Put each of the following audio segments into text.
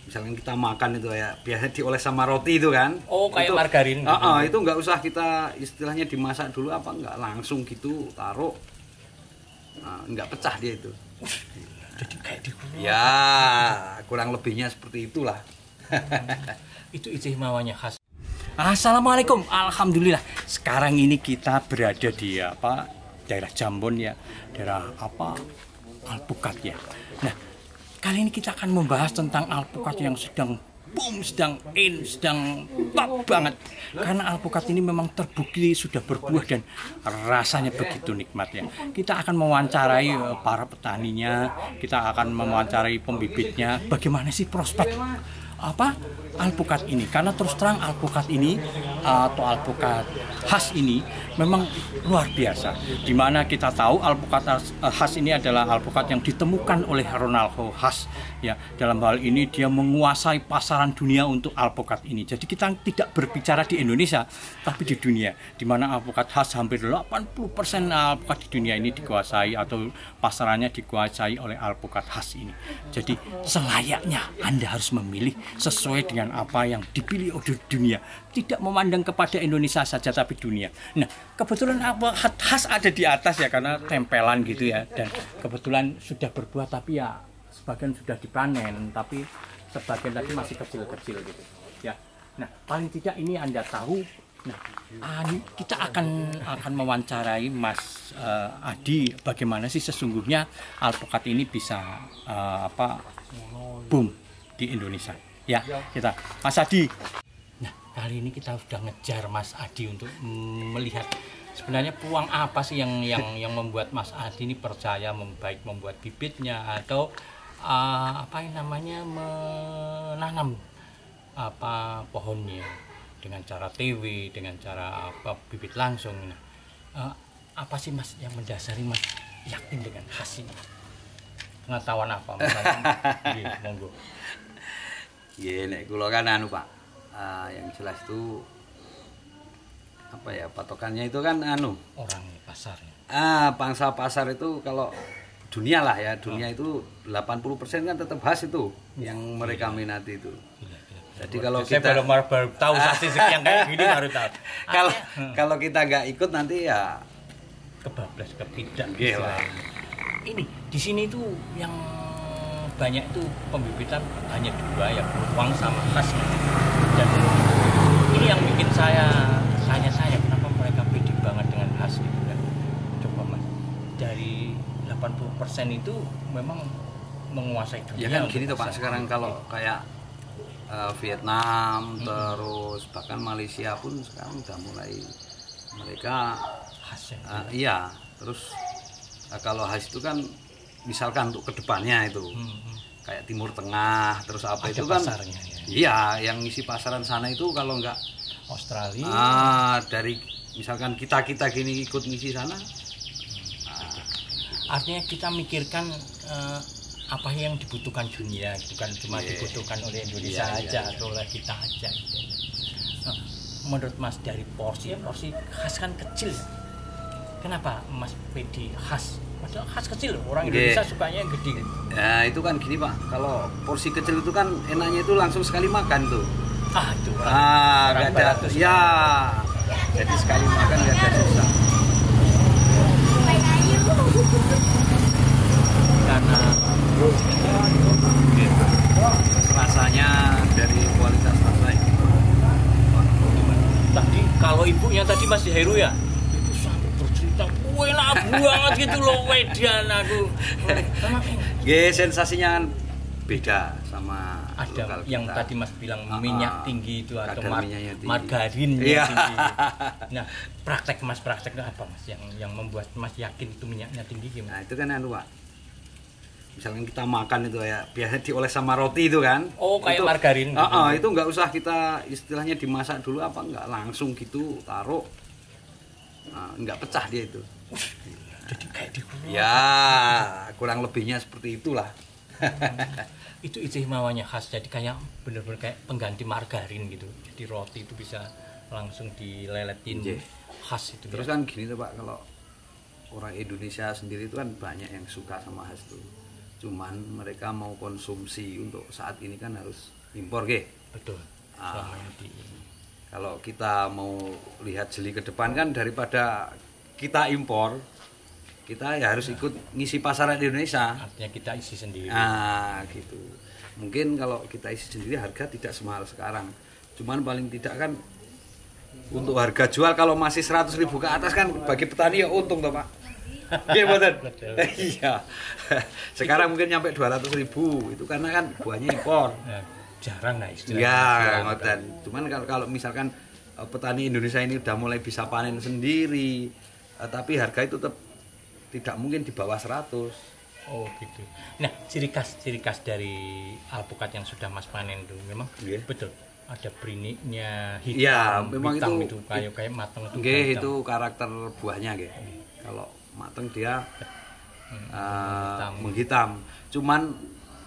misalkan kita makan itu ya biasanya dioles sama roti itu kan. Oh, kayak itu, margarin gitu. Itu nggak usah kita istilahnya dimasak dulu apa, nggak langsung gitu taruh, nggak pecah dia itu. Jadi kayak digulung. Ya kurang lebihnya seperti itulah. Itu istimewanya khas. Assalamualaikum, alhamdulillah. Sekarang ini kita berada di daerah Jambon ya, daerah Alpukat ya. Nah, kali ini kita akan membahas tentang alpukat yang sedang boom, sedang in, sedang top banget. Karena alpukat ini memang terbukti sudah berbuah dan rasanya begitu nikmatnya. Kita akan mewawancarai para petaninya, kita akan mewawancarai pembibitnya. Bagaimana sih prospek alpukat ini? Karena terus terang alpukat ini atau alpukat khas ini memang luar biasa. Dimana kita tahu alpukat khas ini adalah alpukat yang ditemukan oleh Ronaldo Hass ya. Dalam hal ini dia menguasai pasaran dunia untuk alpukat ini. Jadi kita tidak berbicara di Indonesia tapi di dunia, dimana alpukat khas hampir 80% alpukat di dunia ini dikuasai atau pasarannya dikuasai oleh alpukat khas ini. Jadi selayaknya Anda harus memilih sesuai dengan apa yang dipilih oleh dunia, tidak memandang kepada Indonesia saja tapi dunia. Nah, kebetulan alpukat khas ada di atas ya karena tempelan gitu ya, dan kebetulan sudah berbuah tapi ya sebagian sudah dipanen tapi sebagian tadi masih kecil-kecil gitu ya. Nah, paling tidak ini Anda tahu. Nah, kita akan mewawancarai Mas Adi bagaimana sih sesungguhnya alpukat ini bisa boom di Indonesia. Ya, kita Mas Adi. Nah, kali ini kita sudah ngejar Mas Adi untuk melihat sebenarnya peluang apa sih yang membuat Mas Adi ini percaya membuat bibitnya atau menanam pohonnya dengan cara TW, dengan cara bibit langsung. Nah, apa sih Mas yang mendasari Mas yakin dengan khas ini? Pengetahuan apa Mas Adi? Monggo. Ya, nek kula kan Pak. Yang jelas itu patokannya itu kan orang pasarnya. Pangsa pasar itu kalau dunia lah ya, dunia itu 80% kan tetap khas itu yang mereka minati itu. Jadi kalau saya kita baru tahu statistik yang kayak gini baru tahu. Kalau kita nggak ikut nanti ya kebablas, tidak. Gila. Ini di sini tuh yang banyak itu pembibitan hanya dua ya, Beruang sama khas. Dan ini yang bikin saya tanya-tanya kenapa mereka pede banget dengan khas gitu kan. Coba Mas, dari 80% itu memang menguasai dunia. Ya kan gini tuh Pak, sekarang kalau kayak Vietnam terus bahkan Malaysia pun sekarang udah mulai mereka khas ya. Iya, terus kalau khas itu kan misalkan untuk kedepannya itu kayak Timur Tengah terus apa ada itu kan pasarnya, ya. Iya, yang ngisi pasaran sana itu kalau nggak Australia dari misalkan kita gini ikut ngisi sana, artinya kita mikirkan apa yang dibutuhkan dunia, bukan cuma dibutuhkan oleh Indonesia aja atau oleh kita aja gitu. Nah, menurut Mas dari porsi khas kan kecil, kenapa Mas pede khas? Padahal khas kecil, orang Indonesia sukanya yang gede. Ya itu kan gini Pak, kalau porsi kecil itu kan enaknya itu langsung sekali makan tuh. Itu nggak ada ya. Jadi sekali makan nggak ada susah. Karena rasanya dari kualitas rasa ini. Tadi kalau ibunya tadi Mas Heru ya, itu sampai bercerita enak banget gitu loh, wedan aku. Sensasinya kan beda sama ada yang kita. Tadi Mas bilang minyak tinggi itu atau margarin tinggi. Nah, prakteknya apa Mas yang membuat Mas yakin itu minyaknya tinggi gimana? Nah, itu kan Pak. Misalkan kita makan itu ya biasanya dioles sama roti itu kan. Oh, kayak margarin gitu. Itu nggak usah kita istilahnya dimasak dulu apa, nggak langsung gitu taruh. Nggak pecah dia itu. Jadi kayak digulung. Ya, kurang lebihnya seperti itulah. Itu istimewanya khas, jadi kayak bener-bener kayak pengganti margarin gitu. Jadi roti itu bisa langsung dileletin khas itu. Terus kan gini tuh Pak, kalau orang Indonesia sendiri itu kan banyak yang suka sama khas tuh. Cuman mereka mau konsumsi untuk saat ini kan harus impor ge. Betul. Selama ini Kalau kita mau lihat jeli ke depan kan daripada kita impor, kita ya harus ikut ngisi pasaran di Indonesia. Artinya kita isi sendiri. Gitu. Mungkin kalau kita isi sendiri harga tidak semahal sekarang. Cuman paling tidak kan untuk harga jual kalau masih 100.000 ke atas kan bagi petani ya untung toh Pak. Iya betul. Iya. Sekarang mungkin nyampe 200.000 itu karena kan buahnya impor. Jarang lah istilahnya. Ya, ngoten. Cuman kalau misalkan petani Indonesia ini udah mulai bisa panen sendiri, tapi harga itu tetap tidak mungkin di bawah 100. Oh gitu. Nah, ciri khas dari alpukat yang sudah Mas panen itu memang betul. Ada beriniknya hitam. Ya, memang hitam itu kayak matang itu. Itu karakter buahnya nggih. Kalau matang dia menghitam. Cuman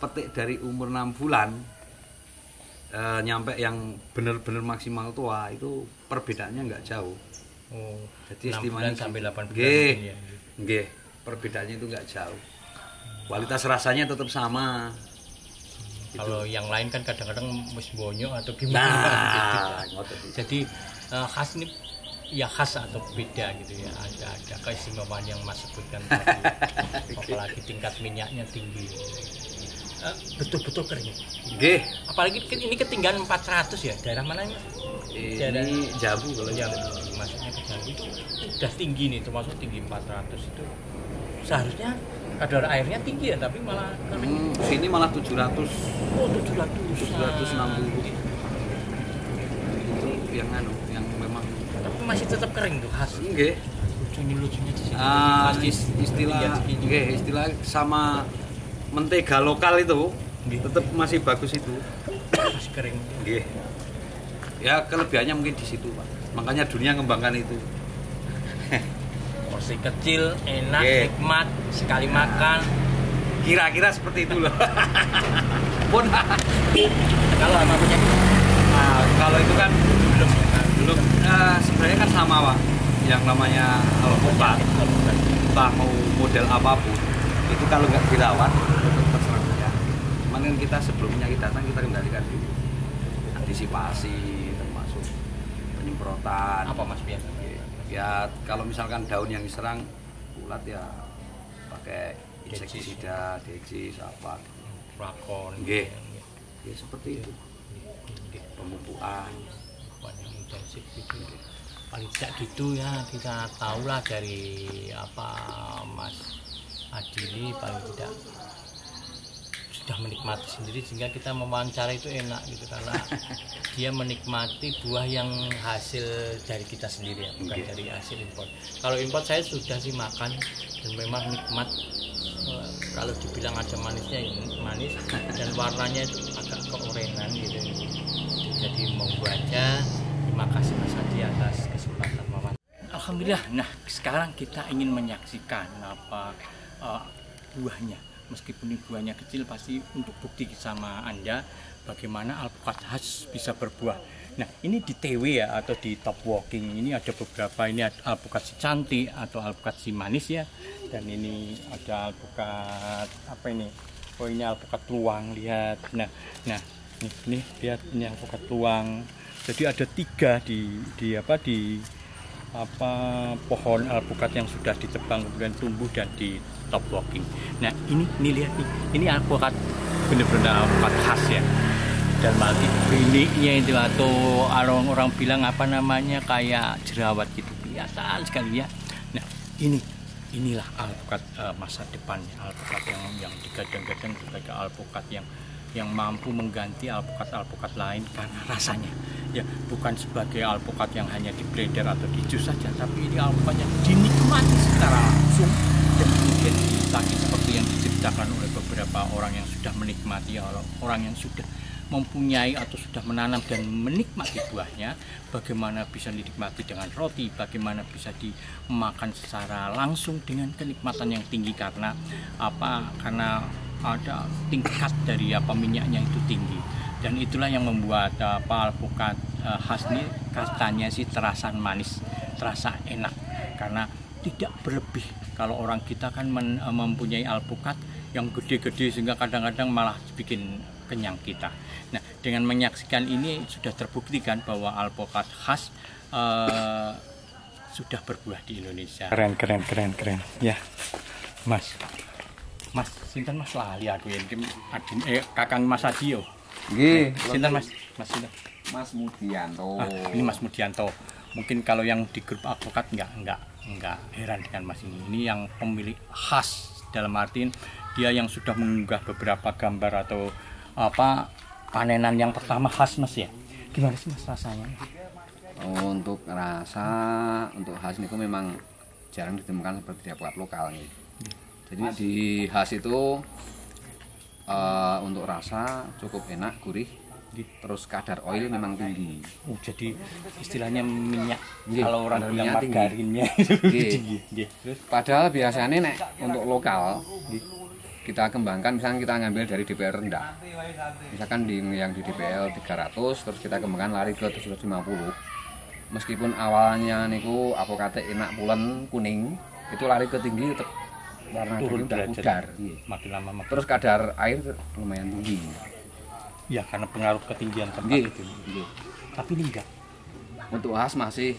petik dari umur 6 bulan nyampe yang benar-benar maksimal tua itu perbedaannya nggak jauh. Oh, jadi 6 bulan sampai 8 bulan. Nggih, perbedaannya itu nggak jauh. Kualitas rasanya tetap sama. Kalau yang lain kan kadang-kadang wis bonyok atau gimana gitu. Jadi khas ini ya khas atau beda gitu ya. Ada keistimewaan yang Mas sebutkan tadi. Apalagi tingkat minyaknya tinggi. Betul-betul kering. Nggih. Apalagi ini ketinggian 400 ya. Daerah mana ya? Ini Jambu kalau Jambu. Masuknya ke Jambu itu udah tinggi nih, termasuk tinggi 400 itu. Seharusnya kadar airnya tinggi ya, tapi malah kering. Sini malah 700. Oh, 760. Itu yang memang. Tapi masih tetap kering tuh khas. Nggih. Lucunya di sini. Istilah sama mentega lokal itu tetap masih bagus itu. Masih kering. Nggih. Ya kelebihannya mungkin di situ, Pak. Makanya dunia ngembangkan itu. Porsi kecil, enak, nikmat, sekali makan. Kira-kira seperti itu loh. Pun kalau sama penyakit. Kalau itu kan belum sebenarnya kan sama Pak. Yang namanya alpukat, entah mau model apapun, itu kalau nggak dirawat tetap terserang ya. Cuman kan kita sebelum penyakit datang kita kendalikan dulu. Antisipasi termasuk penyemprotan. Apa Mas biasa? Ya kalau misalkan daun yang diserang ulat ya pakai insektisida, dexis apa. Flakon. Nggih. Ya seperti itu. Pemupukan yang intensif gitu. Paling tidak gitu ya, kita tahulah dari apa Mas Adili paling tidak sudah menikmati sendiri sehingga kita mewawancara itu enak gitu karena dia menikmati buah yang hasil dari kita sendiri ya, bukan dari hasil impor. Kalau impor saya sudah sih makan dan memang nikmat. Kalau dibilang ada manisnya ya manis dan warnanya itu agak keorengan gitu. Jadi monggo aja. Terima kasih Mas Adi atas kesempatan wawancara. Alhamdulillah. Nah, sekarang kita ingin menyaksikan apa buahnya. Meskipun ini buahnya kecil, pasti untuk bukti sama Anda bagaimana alpukat khas bisa berbuah. Nah, ini di TW ya atau di Top Walking ini ada beberapa, ini ada alpukat si cantik atau alpukat si manis ya. Dan ini ada alpukat apa ini? Oh, ini alpukat luwang, lihat. Nah, ini lihat ini alpukat luwang. Jadi ada 3 di pohon alpukat yang sudah ditebang kemudian tumbuh dan di Top Walking. Nah ini lihat nih, ini alpukat benar-benar alpukat khas ya. Dan mati biniknya itu atau orang bilang apa namanya kayak jerawat gitu, kelihatan sekali ya. Nah inilah alpukat masa depan, alpukat yang digadang-gadang sebagai alpukat yang mampu mengganti alpukat lain karena rasanya ya bukan sebagai alpukat yang hanya di blender atau di jus saja, tapi ini alpukat yang dinikmati secara langsung dan kemudian ditagi seperti yang diceritakan oleh beberapa orang yang sudah menikmati, orang yang sudah mempunyai atau sudah menanam dan menikmati buahnya, bagaimana bisa dinikmati dengan roti, bagaimana bisa dimakan secara langsung dengan kenikmatan yang tinggi karena ada tingkat dari minyaknya itu tinggi. Dan itulah yang membuat alpukat khas ini katanya sih terasa manis, terasa enak karena tidak berlebih. Kalau orang kita kan mempunyai alpukat yang gede-gede sehingga kadang-kadang malah bikin kenyang kita. Nah, dengan menyaksikan ini sudah terbuktikan bahwa alpukat khas sudah berbuah di Indonesia. Keren. Ya, Mas, sinten Mas lali aku ya, kakang Mas Adio. Nggih, Sinten Mas sinten? Mas Mudianto. Ini Mas Mudianto. Mungkin kalau yang di grup alpukat nggak heran dengan Mas ini. Ini yang pemilik khas, dalam artian dia yang sudah mengunggah beberapa gambar atau apa panenan yang pertama khas Mas ya. Gimana sih Mas rasanya? Untuk rasa, untuk khas niku memang jarang ditemukan seperti di alpukat lokal nih. Jadi di khas itu untuk rasa cukup enak, gurih. Terus kadar oil memang tinggi. Jadi istilahnya minyak. Nggih, kalau orang bilang minyak margarinnya tinggi. Terus Padahal biasanya nek untuk lokal kita kembangkan, misalnya kita ngambil dari DPL rendah. Misalkan yang di DPL 300 terus kita kembangkan lari ke 750. Meskipun awalnya niku alpukate enak pulen kuning, itu lari ke tinggi tetap warna turun udah derajat. pudar. Makin lama makin. Terus kadar air lumayan tinggi. Ya karena pengaruh ketinggian tempat Nggih, itu. nggih. Tapi ini enggak Untuk khas masih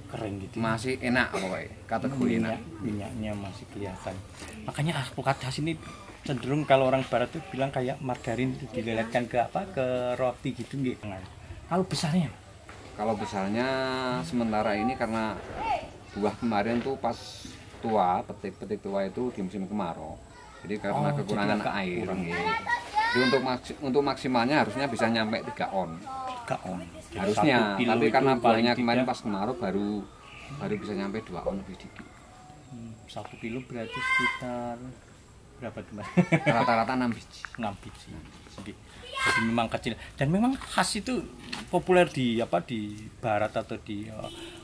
keren gitu. masih enak pokoknya, kategori enak. Minyaknya masih kelihatan. Makanya alpukat khas ini cenderung kalau orang barat tuh bilang kayak margarin itu dilelehkan ke roti gitu nggih. Kalau besarnya Kalau besarnya sementara ini karena buah kemarin tuh pas tua, petik tua itu di musim kemarau. Jadi karena kekurangan jadi air. kurang. Gitu. Jadi untuk maksimalnya harusnya bisa nyampe 3 on. 3 on. Jadi Harusnya, 1 kilo tapi itu karena paling buahnya kemarin tidak, pas kemarau baru bisa nyampe 2 on lebih dikit. 1 kilo berarti sekitar berapa tuh Mas? Rata-rata 6 biji. 6 biji. Jadi memang kecil dan memang khas itu populer di barat atau di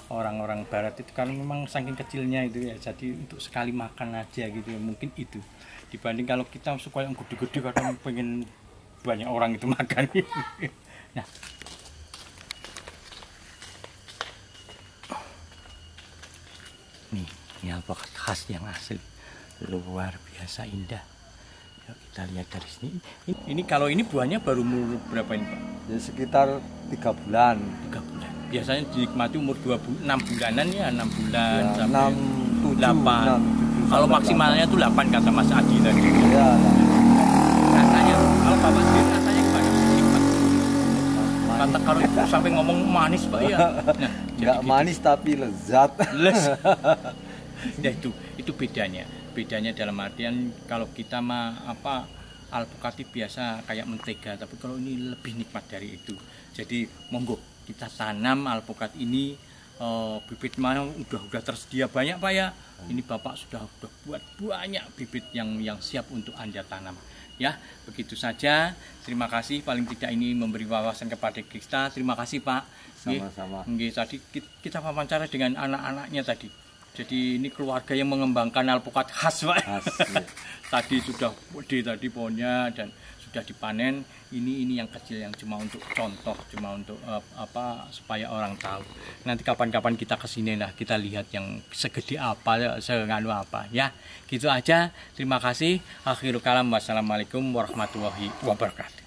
orang-orang barat itu kan memang saking kecilnya itu ya, jadi untuk sekali makan aja gitu ya, mungkin itu dibanding kalau kita suka yang gede-gede kadang pengen banyak orang itu makan. Nah, ini alpukat khas yang asli, luar biasa indah. Yuk kita lihat dari sini. Ini kalau ini buahnya baru umur berapa ini Pak? Ya sekitar 3 bulan. 3 bulan. Biasanya dinikmati umur 6 bulanan ya, 6 bulan Ya, sampai 6, 7, 8. 6, 7, Kalau sampai maksimalnya tuh 8 kata Mas Adi tadi. Ya, Rasanya kalau Bapak sendiri rasanya gimana? Nikmat. Kata kalau itu sampai ngomong manis Pak ya. Nah, nggak gitu. manis tapi lezat. Ya itu bedanya dalam artian kalau kita alpukat biasa kayak mentega, tapi kalau ini lebih nikmat dari itu. Jadi monggo kita tanam alpukat ini, bibit mana udah tersedia banyak Pak ya. Ini Bapak sudah buat banyak bibit yang siap untuk Anda tanam. Ya, begitu saja. Terima kasih, paling tidak ini memberi wawasan kepada kita. Terima kasih Pak. Sama-sama. Nggih, tadi kita wawancara dengan anak-anaknya tadi. Jadi ini keluarga yang mengembangkan alpukat khas Pak. Khas, ya. Tadi sudah gede tadi pohonnya dan sudah dipanen. Ini yang kecil yang cuma untuk contoh, cuma untuk supaya orang tahu. Nanti kapan-kapan kita kesini lah, kita lihat yang segede apa, senganu apa ya. Gitu aja. Terima kasih. Akhirul kalam. Wassalamualaikum warahmatullahi wabarakatuh.